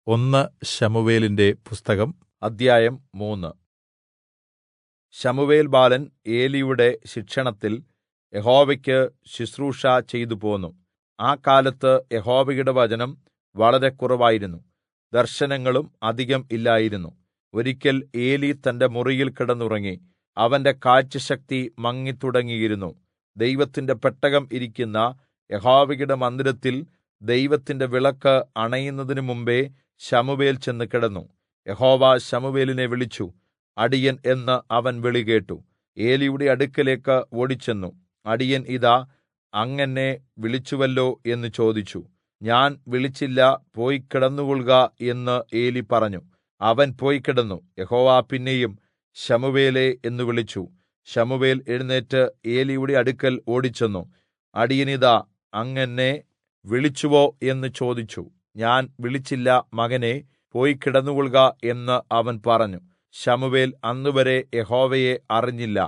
ഒന്ന് ശമൂവേലിന്റെ പുസ്തകം അധ്യായം 3. ശമൂവേൽ ബാലൻ ഏലിയുടെ ശിക്ഷണത്തിൽ യഹോവയ്ക്ക് ശുശ്രൂഷ ചെയ്തുപോന്നു. ആ കാലത്ത് യഹോവയുടെ വചനം വളരെ കുറവായിരുന്നു, ദർശനങ്ങളും അധികം ഇല്ലായിരുന്നു. ഒരിക്കൽ ഏലി തന്റെ മുറിയിൽ കിടന്നുറങ്ങി. അവന്റെ കാഴ്ചശക്തി മങ്ങിത്തുടങ്ങിയിരുന്നു. ദൈവത്തിന്റെ പെട്ടകം ഇരിക്കുന്ന യഹോവയുടെ മന്ദിരത്തിൽ ദൈവത്തിന്റെ വിളക്ക് അണയുന്നതിന് മുമ്പെ ശമൂവേൽ ചെന്ന് കിടന്നു. യഹോവ ശമൂവേലിനെ വിളിച്ചു. അടിയൻ എന്ന് അവൻ വിളി കേട്ടു. ഏലിയുടെ അടുക്കലേക്ക് ഓടിച്ചെന്നു. അടിയൻ ഇതാ, അങ്ങെന്നെ വിളിച്ചുവല്ലോ എന്ന് ചോദിച്ചു. ഞാൻ വിളിച്ചില്ല, പോയി കിടന്നുകൊൾക എന്ന് ഏലി പറഞ്ഞു. അവൻ പോയി കിടന്നു. യഹോവ പിന്നെയും ശമൂവേലേ എന്ന് വിളിച്ചു. ശമൂവേൽ എഴുന്നേറ്റ് ഏലിയുടെ അടുക്കൽ ഓടിച്ചെന്നു. അടിയൻ ഇതാ, അങ്ങെന്നെ വിളിച്ചുവോ എന്ന് ചോദിച്ചു. ഞാൻ വിളിച്ചില്ല, മകനേ, പോയി കിടന്നുകൊൾക എന്ന് അവൻ പറഞ്ഞു. ശമൂവേൽ അന്നുവരെ യഹോവയെ അറിഞ്ഞില്ല.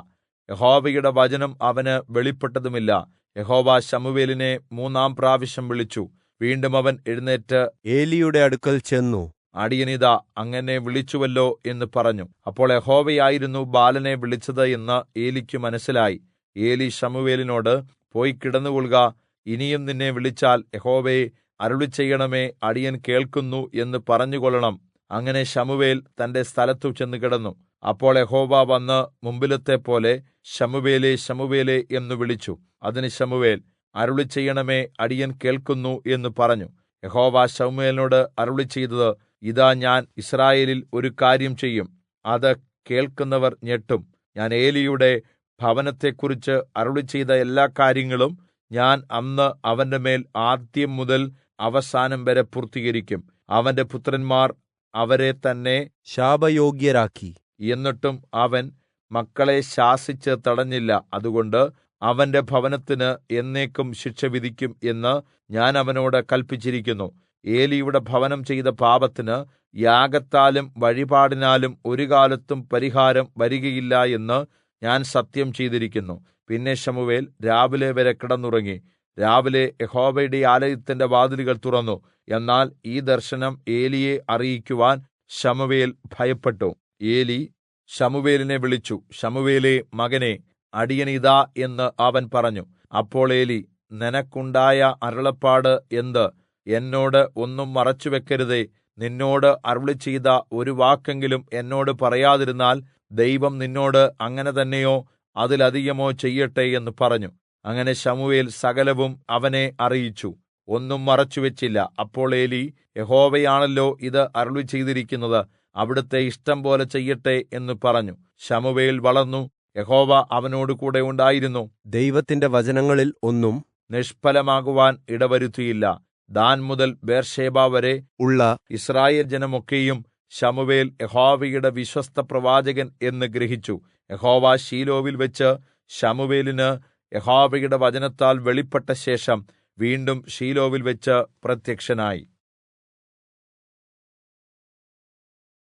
യഹോവയുടെ വചനം അവന് വെളിപ്പെട്ടതുമില്ല. യഹോവ ശമൂവേലിനെ 3-ാം പ്രാവശ്യം വിളിച്ചു. വീണ്ടും അവൻ എഴുന്നേറ്റ് ഏലിയുടെ അടുക്കൽ ചെന്നു. അടിയനിതാ, അങ്ങനെ വിളിച്ചുവല്ലോ എന്ന് പറഞ്ഞു. അപ്പോൾ യഹോവയായിരുന്നു ബാലനെ വിളിച്ചത് എന്ന് ഏലിക്ക് മനസ്സിലായി. ഏലി ശമൂവേലിനോട്, പോയി കിടന്നുകൊൾക, ഇനിയും നിന്നെ വിളിച്ചാൽ യഹോവേ അരുളിച്ചെയ്യണമേ, അടിയൻ കേൾക്കുന്നു എന്ന് പറഞ്ഞുകൊള്ളണം. അങ്ങനെ ശമൂവേൽ തന്റെ സ്ഥലത്തു ചെന്ന് കിടന്നു. അപ്പോൾ യഹോവ വന്ന് മുമ്പിലത്തെ പോലെ ശമൂവേലേ, ശമൂവേലേ എന്ന് വിളിച്ചു. അതിന് ശമൂവേൽ, അരുളിച്ചെയ്യണമേ, അടിയൻ കേൾക്കുന്നു എന്ന് പറഞ്ഞു. യഹോവ ശമൂവേലിനോട് അരുളിച്ചെയ്തത്, ഇതാ, ഞാൻ യിസ്രായേലിൽ ഒരു കാര്യം ചെയ്യും, അത് കേൾക്കുന്നവർ ഞെട്ടും. ഞാൻ ഏലിയുടെ ഭവനത്തെക്കുറിച്ച് അരുളിച്ചെയ്ത എല്ലാ കാര്യങ്ങളും ഞാൻ അന്ന് അവന്റെ മേൽ ആദ്യം മുതൽ അവസാനം വരെ പൂർത്തീകരിക്കും. അവന്റെ പുത്രന്മാർ അവരെ തന്നെ ശാപയോഗ്യരാക്കി. എന്നിട്ടും അവൻ മക്കളെ ശാസിച്ച് തടഞ്ഞില്ല. അതുകൊണ്ട് അവന്റെ ഭവനത്തിന് എന്നേക്കും ശിക്ഷ വിധിക്കും എന്ന് ഞാൻ അവനോട് കല്പിച്ചിരിക്കുന്നു. ഏലിയുടെ ഭവനം ചെയ്ത പാപത്തിന് യാഗത്താലും വഴിപാടിനാലും ഒരു കാലത്തും പരിഹാരം വരികയില്ല എന്ന് ഞാൻ സത്യം ചെയ്തിരിക്കുന്നു. പിന്നെ ശമൂവേൽ രാവിലെ വരെ കിടന്നുറങ്ങി. രാവിലെ യഹോവയുടെ ആലയത്തിന്റെ വാതിലുകൾ തുറന്നു. എന്നാൽ ഈ ദർശനം ഏലിയെ അറിയിക്കുവാൻ ശമൂവേൽ ഭയപ്പെട്ടു. ഏലി ശമൂവേലിനെ വിളിച്ചു. ശമൂവേലേ, മകനേ, അടിയൻ ഇതാ എന്ന് അവൻ പറഞ്ഞു. അപ്പോൾ ഏലി, നിനക്കുണ്ടായ അരുളപ്പാട് എന്ത്? എന്നോട് ഒന്നും മറച്ചുവെക്കരുതേ. നിന്നോട് അരുളിച്ചെയ്ത ഒരു വാക്കെങ്കിലും എന്നോട് പറയാതിരുന്നാൽ ദൈവം നിന്നോട് അങ്ങനെ തന്നെയോ അതിലധികമോ ചെയ്യട്ടെ എന്ന് പറഞ്ഞു. അങ്ങനെ ശമൂവേൽ സകലവും അവനെ അറിയിച്ചു, ഒന്നും മറച്ചുവെച്ചില്ല. അപ്പോൾ ഏലി, യഹോവയാണല്ലോ ഇത് അരുളിച്ചെയ്തിരിക്കുന്നത്, അവിടുത്തെ ഇഷ്ടം പോലെ ചെയ്യട്ടെ എന്ന് പറഞ്ഞു. ശമൂവേൽ വളർന്നു. യഹോവ അവനോട് കൂടെ ഉണ്ടായിരുന്നു. ദൈവത്തിന്റെ വചനങ്ങളിൽ ഒന്നും നിഷ്ഫലമാകുവാൻ ഇടവരുത്തിയില്ല. ദാൻ മുതൽ ബേർശേബ വരെ ഉള്ള ഇസ്രായേൽ ജനമൊക്കെയും ശമൂവേൽ യഹോവയുടെ വിശ്വസ്ത പ്രവാചകൻ എന്ന് ഗ്രഹിച്ചു. യഹോവ ശീലോവിൽ വെച്ച് ശമൂവേലിന് യഹോവയുടെ വചനത്താൽ വെളിപ്പെട്ട ശേഷം വീണ്ടും ശീലോവിൽ വെച്ച് പ്രത്യക്ഷനായി.